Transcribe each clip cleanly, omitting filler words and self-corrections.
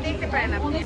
দেখতে পারেন আপনি।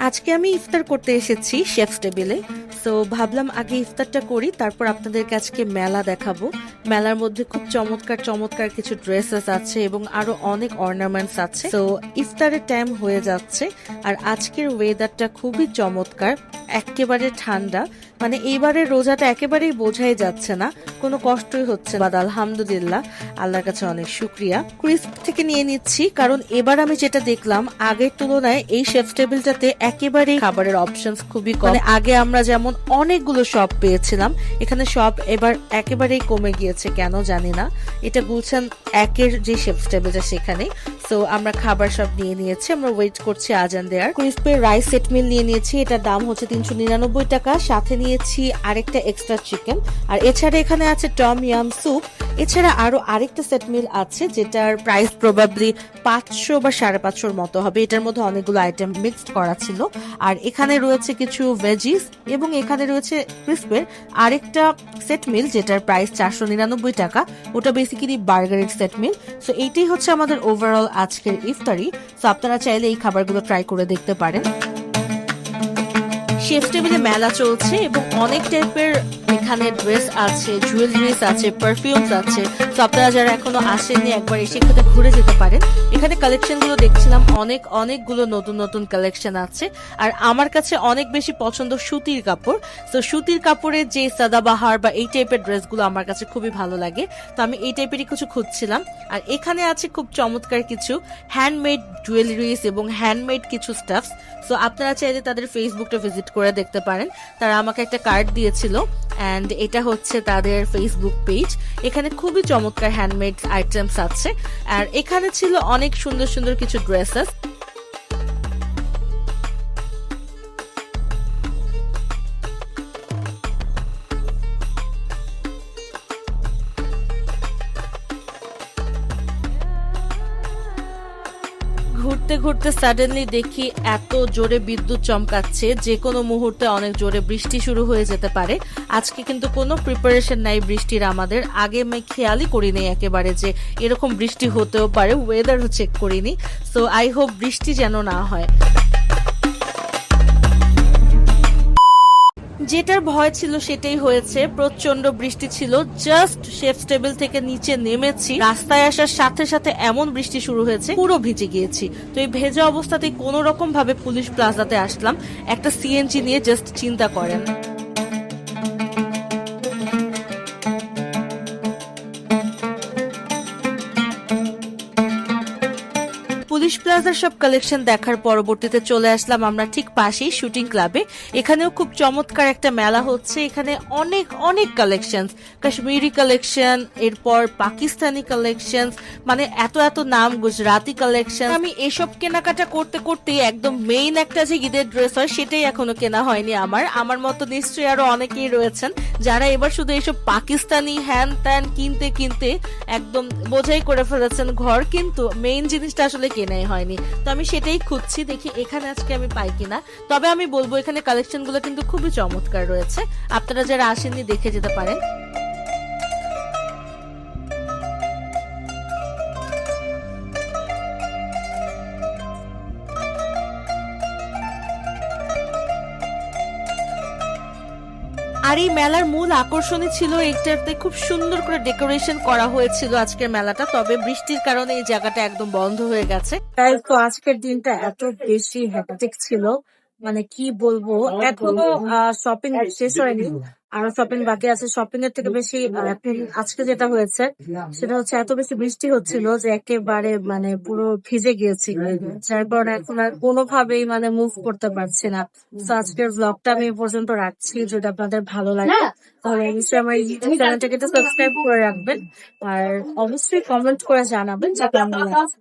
আজকে আমি ইফতার করতে এসেছি শেফস টেবিলে। তো ভাবলাম আগে ইফতারটা করি, তারপর আপনাদেরকে আজকে মেলা দেখাবো। মেলার মধ্যে খুব চমৎকার চমৎকার কিছু ড্রেসেস আছে এবং আরো অনেক অর্নামেন্টস আছে। তো ইফতারের টাইম হয়ে যাচ্ছে আর আজকের ওয়েদারটা খুবই চমৎকার, একেবারে ঠান্ডা। মানে এইবারের রোজাটা একেবারেই বোঝাই যাচ্ছে না, কোনো কষ্টই হচ্ছে না। আলহামদুলিল্লাহ, আল্লাহর কাছে অনেক শুক্রিয়া। ক্রিস্প থেকে নিয়ে নিচ্ছি, কারণ এবার আমি যেটা দেখলাম আগের তুলনায় এই শেফ টেবিলটাতে একেবারেই খাবারের অপশনস খুবই কম। মানে আগে আমরা যেমন অনেকগুলো শপ পেয়েছিলাম, এখানে শপ এবার একেবারেই কমে গিয়েছে, কেন জানি না। এটা গুলশান একের যে শেফ টেবিলটা সেখানে। তো আমরা খাবার সব নিয়ে নিয়েছি, আমরা ওয়েট করছি আজান দেওয়ার। ক্রিস্পের রাইস সেট মিল নিয়ে নিয়েছি, এটার দাম হচ্ছে 399 টাকা। সাথে নিয়েছি আরেকটা এক্সট্রা চিকেন, আর এছাড়া এখানে আছে টম ইয়াম স্যুপ। এছাড়া আরো আরেকটা সেট মিল আছে যেটার প্রাইস প্রবাবলি 500 বা 550 মতো হবে। এটার মধ্যে অনেকগুলো আইটেম মিক্সড করা ছিল। আর এখানে রয়েছে কিছু ভেজিস এবং এখানে রয়েছে ক্রিস্পের আরেকটা সেট মিল যেটার প্রাইস 499 টাকা। ওটা বেসিক্যালি বার্গারের সেট মিল। সো এইটাই হচ্ছে আমাদের ওভারঅল আজকের ইফতারি। সো আপনারা চাইলে এই খাবারগুলো ট্রাই করে দেখতে পারেন। শেফ টেবিলে মেলা চলছে এবং অনেক টাইপের এখানে ড্রেস আছে, জুয়েলারিস আছে, পারফিউমস আছে। তো আপনারা যারা এখনো আসেননি একবার এসে এখানে ঘুরে যেতে পারেন। এখানে কালেকশন গুলো দেখছিলাম, অনেকগুলো নতুন নতুন কালেকশন আছে। আর আমার কাছে অনেক বেশি পছন্দ সুতির কাপড়। তো সুতির কাপড়ের যে সাদাবাহার বা এই টাইপের ড্রেসগুলো আমার কাছে খুবই ভালো লাগে। তো আমি এই টাইপেরই কিছু খুঁজছিলাম। আর এখানে আছে খুব চমৎকার কিছু হ্যান্ডমেড জুয়েলারিস এবং হ্যান্ডমেড কিছু স্টাফস। তো আপনারা চাইলে তাদের ফেসবুকটা ভিজিট করে দেখতে পারেন। তারা আমাকে একটা কার্ড দিয়েছিল এন্ড এটা হচ্ছে তাদের ফেসবুক পেজ। এখানে খুবই চমৎকার হ্যান্ডমেড আইটেমস আছে। আর এখানে ছিল অনেক সুন্দর সুন্দর কিছু ড্রেসেস। ঘুরতে ঘুরতে সাডেনলি দেখি এত জোরে বিদ্যুৎ চমকাচ্ছে, যে কোনো মুহূর্তে অনেক জোরে বৃষ্টি শুরু হয়ে যেতে পারে। আজকে কিন্তু কোনো প্রিপারেশন নাই বৃষ্টির, আমাদের আগে আমি খেয়ালই করিনি একেবারে যে এরকম বৃষ্টি হতেও পারে, ওয়েদারও চেক করিনি। সো আই হোপ বৃষ্টি যেন না হয়। যেটার ভয় ছিল সেটাই হয়েছে, প্রচন্ড বৃষ্টি ছিল। জাস্ট শেফ টেবিল থেকে নিচে নেমেছি, রাস্তায় আসার সাথে সাথে এমন বৃষ্টি শুরু হয়েছে, পুরো ভিজে গিয়েছি। তো এই ভেজা অবস্থাতেই কোনো রকম ভাবে পুলিশ প্লাজাতে আসলাম একটা সিএনজি নিয়ে। জাস্ট চিন্তা করেন। পুলিশ প্লাজার সব কালেকশন দেখার পরবর্তীতে চলে আসলাম আমরা ঠিক পাশেই শুটিং ক্লাবে। এখানেও খুব চমৎকার একটা মেলা হচ্ছে। এখানে অনেক কালেকশন, কাশ্মীরি কালেকশন, এরপর পাকিস্তানি কালেকশন, মানে এত নাম, গুজরাতি কালেকশন। আমি এসব কেনাকাটা করতে করতে একদম মেইন একটা যে ঈদের ড্রেস হয় সেটাই এখনো কেনা হয়নি আমার মতো নিশ্চয়ই আরো অনেকেই রয়েছেন যারা এবার শুধু এসব পাকিস্তানি হ্যান ত্যান কিনতে কিনতে একদম বোঝাই করে ফেলেছেন ঘর, কিন্তু মেইন জিনিসটা আসলে কেনাই হয়নি। তো আমি সেটাই খুঁজছি, দেখি এখানে আজকে আমি পাই কিনা। তবে আমি বলবো এখানে কালেকশন গুলো কিন্তু খুবই চমৎকার রয়েছে, আপনারা যারা আসেননি দেখে যেতে পারেন। আর এই মেলার মূল আকর্ষণই ছিল এইটাতে খুব সুন্দর করে ডেকোরেশন করা হয়েছিল আজকের মেলাটা। তবে বৃষ্টির কারণে এই জায়গাটা একদম বন্ধ হয়ে গেছে। তাই তো আজকের দিনটা এত বেশি হ্যাকটিক ছিল, মানে কি বলবো। এখনো শপিং শেষ হয়নি, আরো শপিং বাকি আছে। শপিং এর থেকে বেশি এখন আজকে যেটা হয়েছে সেটা হচ্ছে এত বেশি বৃষ্টি হচ্ছিল যে একেবারে মানে পুরো ভিজে গিয়েছি, যার কারণে এখন আর কোনোভাবেই মানে মুভ করতে পারছি না। তো আজকের ব্লগটা আমি এই পর্যন্ত রাখছি। যদি আপনাদের ভালো লাগে তাহলে অবশ্যই আমার ইউটিউব চ্যানেলটাকে সাবস্ক্রাইব করে রাখবেন আর অবশ্যই কমেন্ট করে জানাবেন যে কেমন লাগছে।